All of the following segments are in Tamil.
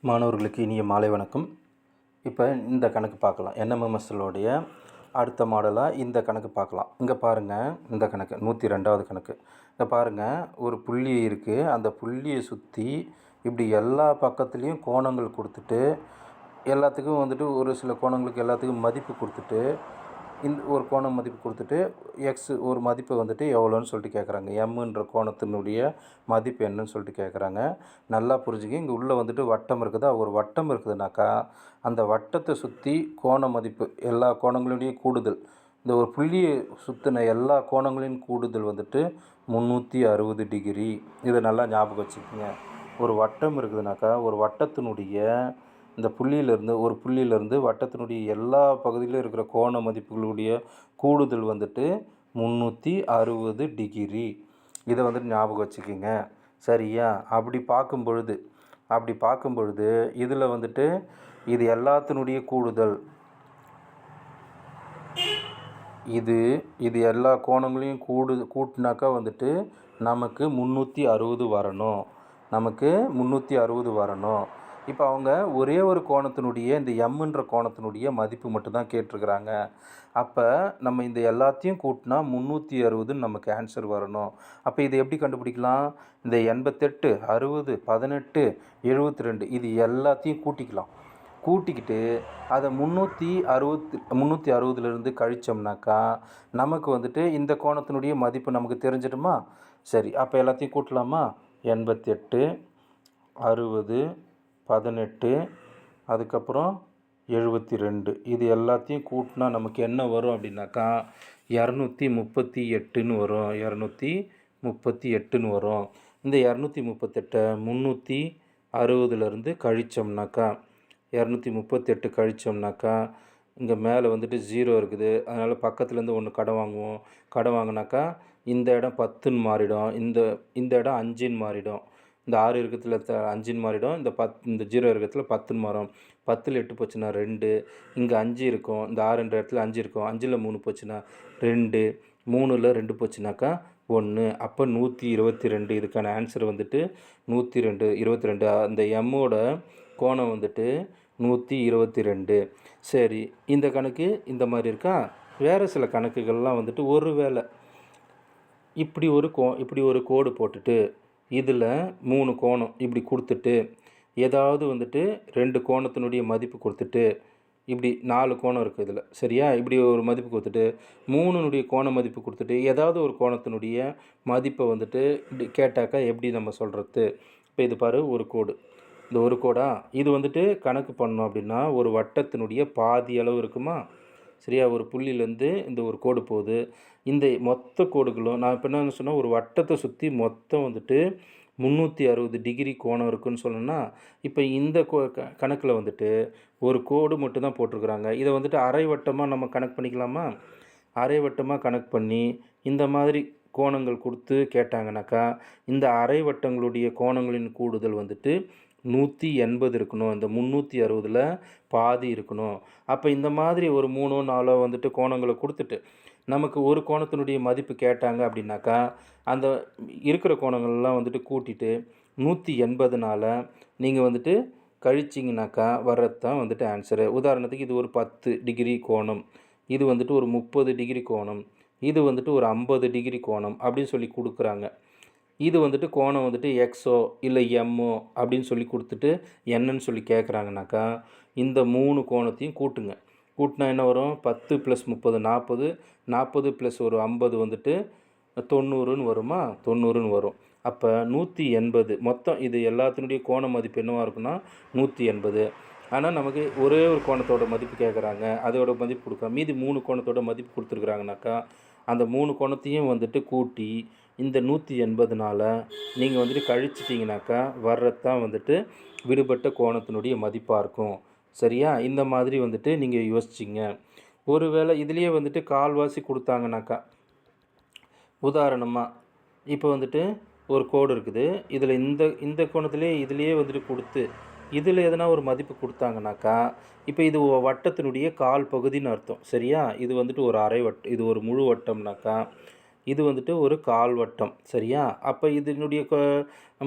மாணவர்களுக்கு இனிய மாலை வணக்கம். இப்போ இந்த கணக்கு பார்க்கலாம். என்எம்எம்எஸ்ஸோடைய அடுத்த மாடலாக இந்த கணக்கு பார்க்கலாம். இங்கே பாருங்கள், இந்த கணக்கு 102வது கணக்கு. இங்கே பாருங்கள், ஒரு புள்ளி இருக்குது. அந்த புள்ளியை சுற்றி இப்படி எல்லா பக்கத்துலேயும் கோணங்கள் கொடுத்துட்டு, எல்லாத்துக்கும் வந்துட்டு ஒரு சில கோணங்களுக்கு எல்லாத்துக்கும் மதிப்பு கொடுத்துட்டு, இந்த ஒரு கோணம் மதிப்பு கொடுத்துட்டு எக்ஸ் ஒரு மதிப்பை வந்துட்டு எவ்வளோன்னு சொல்லிட்டு கேட்குறாங்க. எம்முன்ற கோணத்தினுடைய மதிப்பு என்னன்னு சொல்லிட்டு கேட்குறாங்க. நல்லா புரிஞ்சுங்க. இங்கே உள்ளே வந்துட்டு வட்டம் இருக்குதா, ஒரு வட்டம் இருக்குதுனாக்கா அந்த வட்டத்தை சுற்றி கோண மதிப்பு எல்லா கோணங்களுடைய கூடுதல், இந்த ஒரு புள்ளியை சுற்றின எல்லா கோணங்களின் கூடுதல் வந்துட்டு 360 டிகிரி. இதை நல்லா ஞாபகம் வச்சுக்கோங்க. ஒரு வட்டம் இருக்குதுனாக்கா ஒரு வட்டத்தினுடைய இந்த புள்ளியிலேருந்து வட்டத்தினுடைய எல்லா பகுதியிலும் இருக்கிற கோண மதிப்புகளுடைய கூடுதல் வந்துட்டு 360 டிகிரி. இதை வந்துட்டு ஞாபகம் வச்சுக்கோங்க. சரியா? அப்படி பார்க்கும் பொழுது இதில் வந்துட்டு இது எல்லாத்தினுடைய கூடுதல், இது எல்லா கோணங்களையும் கூட்டினாக்கா வந்துட்டு நமக்கு 360 வரணும். இப்போ அவங்க ஒரே ஒரு கோணத்தினுடைய இந்த எம்முன்ற கோணத்தினுடைய மதிப்பு மட்டும்தான் கேட்டிருக்கிறாங்க. அப்போ நம்ம இந்த எல்லாத்தையும் கூட்டினா 360 நமக்கு ஆன்சர் வரணும். அப்போ இதை எப்படி கண்டுபிடிக்கலாம்? இந்த 88, 60, 18, 72 இது எல்லாத்தையும் கூட்டிக்கிட்டு அதை 360லேருந்து கழித்தோம்னாக்கா நமக்கு வந்துட்டு இந்த கோணத்தினுடைய மதிப்பு நமக்கு தெரிஞ்சிடுமா? சரி, அப்போ எல்லாத்தையும் கூட்டலாமா? 88, 60, 18, அதுக்கப்புறம் 72 இது எல்லாத்தையும் கூட்டினா நமக்கு என்ன வரும் அப்படின்னாக்கா 238ன்னு வரும். 238ன்னு வரும். இந்த 238 360லேருந்து கழித்தோம்னாக்கா 238 கழித்தோம்னாக்கா இங்கே மேலே வந்துட்டு 0 இருக்குது. அதனால் பக்கத்துலேருந்து ஒன்று கடன் வாங்கினாக்கா இந்த இடம் 10ன்னு மாறிடும். இந்த இடம் 5ன்னு மாறிடும். இந்த 6 இருக்கிறதுல 5ன்னு மாறிடும். இந்த 0 இருக்கிறதுல 10ன்னு மாறும். 10ல் 8 போச்சுன்னா 2. இங்கே 5 இருக்கும். இந்த 6ன்ற இடத்துல 5 இருக்கும். 5ல் 3 போச்சுன்னா 2. 3ல் 2 போச்சுனாக்கா 1. அப்போ 122. இதுக்கான ஆன்சர் வந்துட்டு 122. அந்த எம்மோட கோணம் வந்துட்டு 122. சரி, இந்த கணக்கு இந்த மாதிரி இருக்கா? வேறு சில கணக்குகள்லாம் வந்துட்டு ஒருவேளை இப்படி ஒரு கோடு போட்டுட்டு இதில் 3 கோணம் இப்படி கொடுத்துட்டு ஏதாவது வந்துட்டு 2 கோணத்தினுடைய மதிப்பு கொடுத்துட்டு இப்படி 4 கோணம் இருக்குது இதில். சரியா? இப்படி ஒரு மதிப்பு கொடுத்துட்டு 3னுடைய கோண மதிப்பு கொடுத்துட்டு ஏதாவது ஒரு கோணத்தினுடைய மதிப்பை வந்துட்டு இப்படி கேட்டாக்கா எப்படி நம்ம சொல்கிறது? இப்போ இது பாரு, ஒரு கோடு. இந்த ஒரு கோடா இது வந்துட்டு கணக்கு பண்ணோம் அப்படின்னா ஒரு வட்டத்தினுடைய பாதி அளவு இருக்குமா? சரியா? ஒரு புள்ளியிலேருந்து இந்த ஒரு கோடு போகுது. இந்த மொத்த கோடுகளும் நான் இப்போ என்ன சொன்னால் ஒரு வட்டத்தை சுற்றி மொத்தம் வந்துட்டு 360 டிகிரி கோணம் இருக்குதுன்னு சொன்னோன்னா, இப்போ இந்த கணக்கில் வந்துட்டு ஒரு கோடு மட்டும்தான் போட்டிருக்கிறாங்க. இதை வந்துட்டு அரை வட்டமாக நம்ம கணக்கு பண்ணிக்கலாமா? அரை வட்டமாக கணக்கு பண்ணி இந்த மாதிரி கோணங்கள் கொடுத்து கேட்டாங்கனாக்கா இந்த அரை வட்டங்களுடைய கோணங்களின் கூடுதல் வந்துட்டு 180 இருக்கணும். இந்த 360ல் பாதி இருக்கணும். அப்போ இந்த மாதிரி ஒரு 3 4 வந்துட்டு கோணங்களை கொடுத்துட்டு நமக்கு ஒரு கோணத்தினுடைய மதிப்பு கேட்டாங்க அப்படின்னாக்கா அந்த இருக்கிற கோணங்கள்லாம் வந்துட்டு கூட்டிட்டு 180னால் நீங்கள் வந்துட்டு கழிச்சிங்கனாக்கா வர்றது தான் வந்துட்டு ஆன்சரு. உதாரணத்துக்கு இது ஒரு 10 டிகிரி கோணம், இது வந்துட்டு ஒரு 30 டிகிரி கோணம், இது வந்துட்டு ஒரு 50 டிகிரி கோணம் அப்படின்னு சொல்லி கொடுக்குறாங்க. இது வந்துட்டு கோணம் வந்துட்டு எக்ஸோ இல்லை எம்மோ அப்படின்னு சொல்லி கொடுத்துட்டு என்னன்னு சொல்லி கேட்குறாங்கனாக்கா இந்த 3 கோணத்தையும் கூட்டினா என்ன வரும்? 10 + 30 40, 40 + ஒரு 50 வந்துட்டு 90ன்னு வருமா? 90ன்னு வரும். அப்போ 180 மொத்தம் இது எல்லாத்தினுடைய கோண மதிப்பு என்னவாக இருக்குன்னா 180. ஆனால் நமக்கு ஒரே ஒரு கோணத்தோட மதிப்பு கேட்குறாங்க, அதோட மதிப்பு கொடுக்குறாங்க. மீதி 3 கோணத்தோட மதிப்பு கொடுத்துருக்குறாங்கனாக்கா அந்த 3 கோணத்தையும் வந்துட்டு கூட்டி இந்த 180னால் நீங்கள் வந்துட்டு கழிச்சிட்டிங்கனாக்கா வர்றது தான் வந்துட்டு விடுபட்ட கோணத்தினுடைய மதிப்பாக இருக்கும். சரியா? இந்த மாதிரி வந்துட்டு நீங்கள் யோசிச்சிங்க. ஒருவேளை இதுலேயே வந்துட்டு கால்வாசி கொடுத்தாங்கனாக்கா, உதாரணமாக இப்போ வந்துட்டு ஒரு கோடு இருக்குது. இதில் இந்த இதுலேயே வந்துட்டு கொடுத்து இதில் எதனா ஒரு மதிப்பு கொடுத்தாங்கனாக்கா இப்போ இது வட்டத்தினுடைய கால் பகுதின்னு அர்த்தம். சரியா? இது வந்துட்டு ஒரு அரை வட்டம், இது ஒரு முழு வட்டம்னாக்கா இது வந்துட்டு ஒரு கால் வட்டம். சரியா? அப்போ இதனுடைய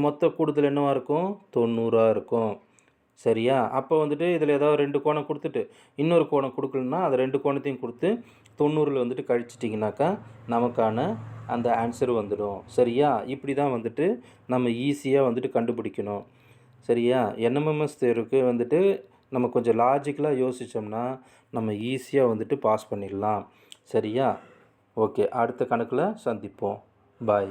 மொத்த கூடுதல் என்னவாக இருக்கும்? 90 இருக்கும். சரியா? அப்போ வந்துட்டு இதில ஏதாவது 2 கோணம் குடுத்துட்டு, இன்னொரு கோணம் குடுக்கலன்னா, அந்த 2 கோணத்தையும் குடுத்து 90ல வந்துட்டு கழிச்சிட்டிங்கனாக்கா, நமக்கான அந்த ஆன்சர் வந்துடும். சரியா? இப்படி தான் வந்துட்டு நம்ம ஈஸியா வந்துட்டு கண்டுபிடிக்கணும். சரியா? என்எம்எம்எஸ் தேர்வுக்கு வந்துட்டு நம்ம கொஞ்சம் லாஜிக்கலா யோசிச்சோம்னா, நம்ம ஈஸியா வந்துட்டு பாஸ் பண்ணிடலாம். சரியா? ஓகே. அடுத்த கணக்குல சந்திப்போம். பாய்.